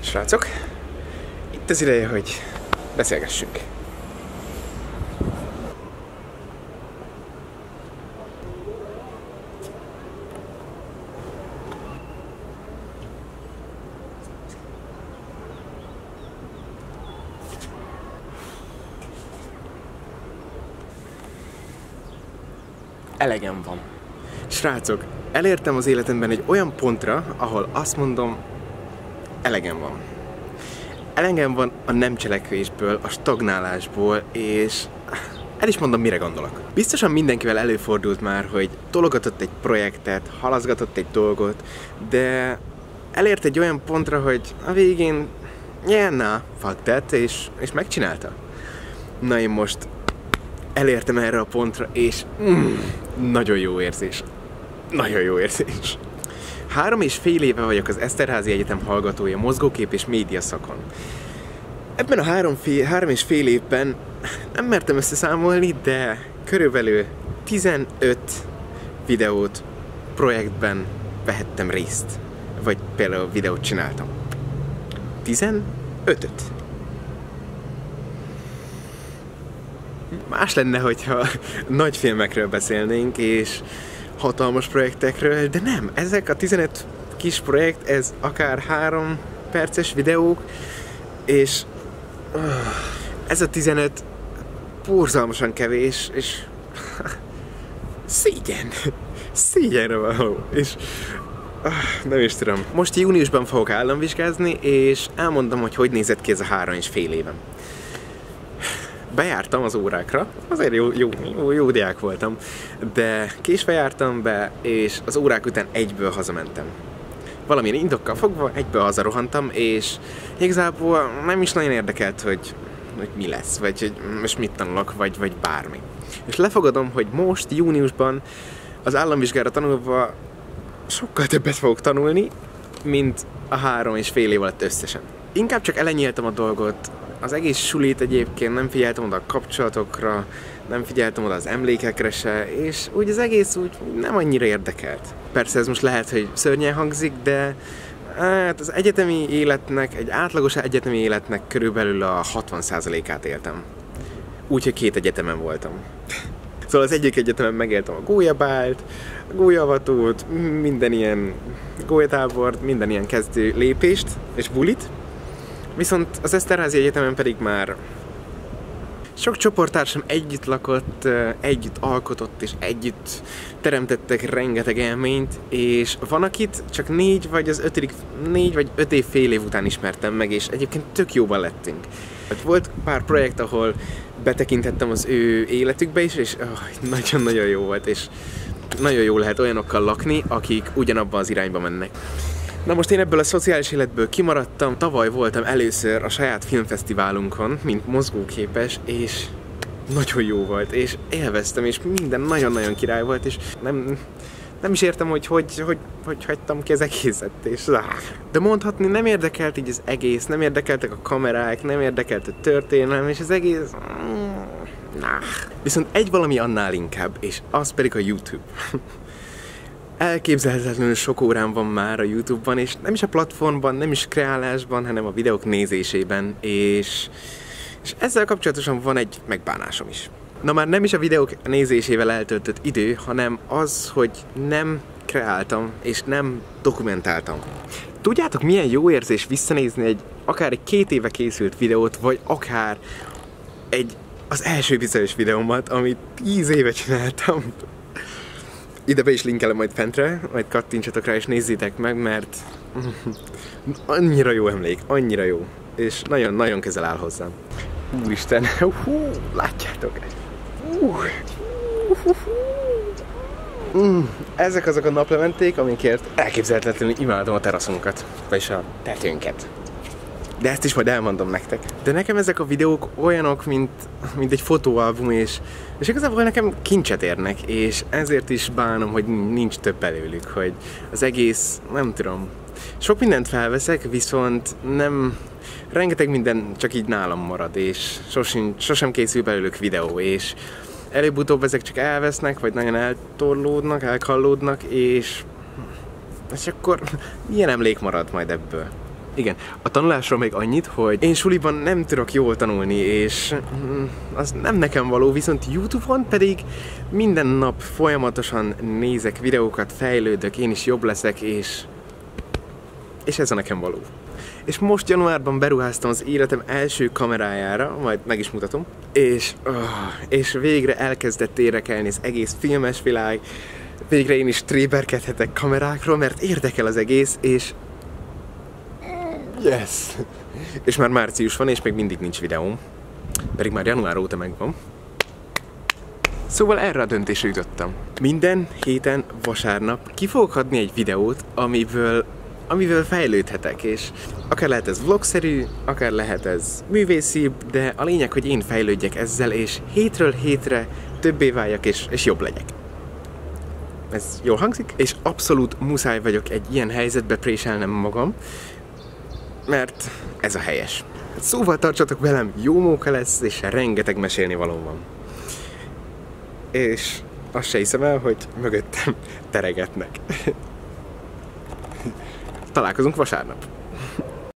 Srácok, itt az ideje, hogy beszélgessünk. Elegem van. Srácok, elértem az életemben egy olyan pontra, ahol azt mondom, elegem van. Elegem van a nem cselekvésből, a stagnálásból, és el is mondom, mire gondolok. Biztosan mindenkivel előfordult már, hogy tologatott egy projektet, halaszgatott egy dolgot, de elért egy olyan pontra, hogy a végén, fuck that, és megcsinálta. Na én most elértem erre a pontra, és nagyon jó érzés. Nagyon jó érzés. 3,5 éve vagyok az Eszterházy Egyetem hallgatója mozgókép és média szakon. Ebben a 3,5 évben nem mertem összeszámolni, de körülbelül 15 videót, projektben vehettem részt. Vagy például videót csináltam. 15-öt. Más lenne, hogyha nagy filmekről beszélnénk, és hatalmas projektekről, de nem, ezek a 15 kis projekt, ez akár 3 perces videók, és ez a 15 borzalmasan kevés, és szégyenre való, és nem is tudom. Most júniusban fogok államvizsgázni, és elmondom, hogy nézett ki ez a 3,5 évem. Bejártam az órákra, azért jó diák voltam, de késve jártam be, és az órák után egyből hazamentem. Valamilyen indokkal fogva egyből hazarohantam, és igazából nem is nagyon érdekelt, hogy mi lesz, vagy hogy most mit tanulok, vagy bármi. És lefogadom, hogy most júniusban az államvizsgára tanulva sokkal többet fogok tanulni, mint a 3,5 év alatt összesen. Inkább csak elenyéltem a dolgot, az egész sulit egyébként nem figyeltem oda a kapcsolatokra, nem figyeltem oda az emlékekre se, és úgy az egész úgy nem annyira érdekelt. Persze ez most lehet, hogy szörnyen hangzik, de hát az egyetemi életnek, egy átlagos egyetemi életnek körülbelül a 60%-át éltem. Úgyhogy 2 egyetemen voltam. Szóval az egyik egyetemen megéltem a gólyabált, a gólyavatót, minden ilyen gólyatábort, minden ilyen kezdő lépést és bulit. Viszont az Eszterházy Egyetemen pedig már sok csoporttársam együtt lakott, együtt alkotott és együtt teremtettek rengeteg élményt, és van akit csak 4 vagy 5 év után ismertem meg, és egyébként tök jóban lettünk. Volt pár projekt, ahol betekintettem az ő életükbe is, és nagyon-nagyon jó volt, és nagyon jó lehet olyanokkal lakni, akik ugyanabban az irányba mennek. Na most én ebből a szociális életből kimaradtam, tavaly voltam először a saját filmfesztiválunkon, mint mozgóképes, és nagyon jó volt, és élveztem, és minden nagyon-nagyon király volt, és nem is értem, hogy hagytam ki az egészet, és de mondhatni nem érdekelt így az egész, nem érdekeltek a kamerák, nem érdekelt a történelem, és az egész... Viszont egy valami annál inkább, és az pedig a YouTube. Elképzelhetetlenül sok órám van már a YouTube-ban, és nem is a platformban, nem is kreálásban, hanem a videók nézésében, és ezzel kapcsolatosan van egy megbánásom is. Na már nem is a videók nézésével eltöltött idő, hanem az, hogy nem kreáltam, és nem dokumentáltam. Tudjátok, milyen jó érzés visszanézni akár egy 2 éve készült videót, vagy akár az első bizonyos videómat, amit 10 éve csináltam. Ide be is linkelem majd fentre, majd kattintsatok rá és nézzétek meg, mert annyira jó emlék, annyira jó, és nagyon-nagyon közel áll hozzám. Úristen, látjátok? Ezek azok a naplementék, amikért elképzelhetetlenül imádom a teraszunkat, vagyis a tetőnket. De ezt is majd elmondom nektek. De nekem ezek a videók olyanok, mint egy fotóalbum, és igazából nekem kincset érnek, és ezért is bánom, hogy nincs több belőlük, hogy az egész, nem tudom. Sok mindent felveszek, viszont nem... Rengeteg minden csak így nálam marad, és sosem készül belőlük videó, és előbb-utóbb ezek csak elvesznek, vagy nagyon eltorlódnak, elkallódnak, és És akkor milyen emlék marad majd ebből? Igen, a tanulásról még annyit, hogy én suliban nem tudok jól tanulni, és az nem nekem való, viszont YouTube-on pedig minden nap folyamatosan nézek videókat, fejlődök, én is jobb leszek, és ez a nekem való. És most januárban beruháztam az életem első kamerájára, majd meg is mutatom, és végre elkezdett érdekelni az egész filmes világ, végre én is tréberkedhetek kamerákról, mert érdekel az egész, és yes! És már március van, és még mindig nincs videóm, pedig már január óta megvan. Szóval erre a döntésre jutottam. Minden héten vasárnap ki fogok adni egy videót, amiből fejlődhetek, és akár lehet ez vlogszerű, akár lehet ez művészibb, de a lényeg, hogy én fejlődjek ezzel, és hétről hétre többé váljak, és jobb legyek. Ez jól hangzik? És abszolút muszáj vagyok egy ilyen helyzetbe préselnem magam, mert ez a helyes. Szóval tartsatok velem, jó móka lesz, és rengeteg mesélni való van. És azt se hiszem el, hogy mögöttem teregetnek. Találkozunk vasárnap.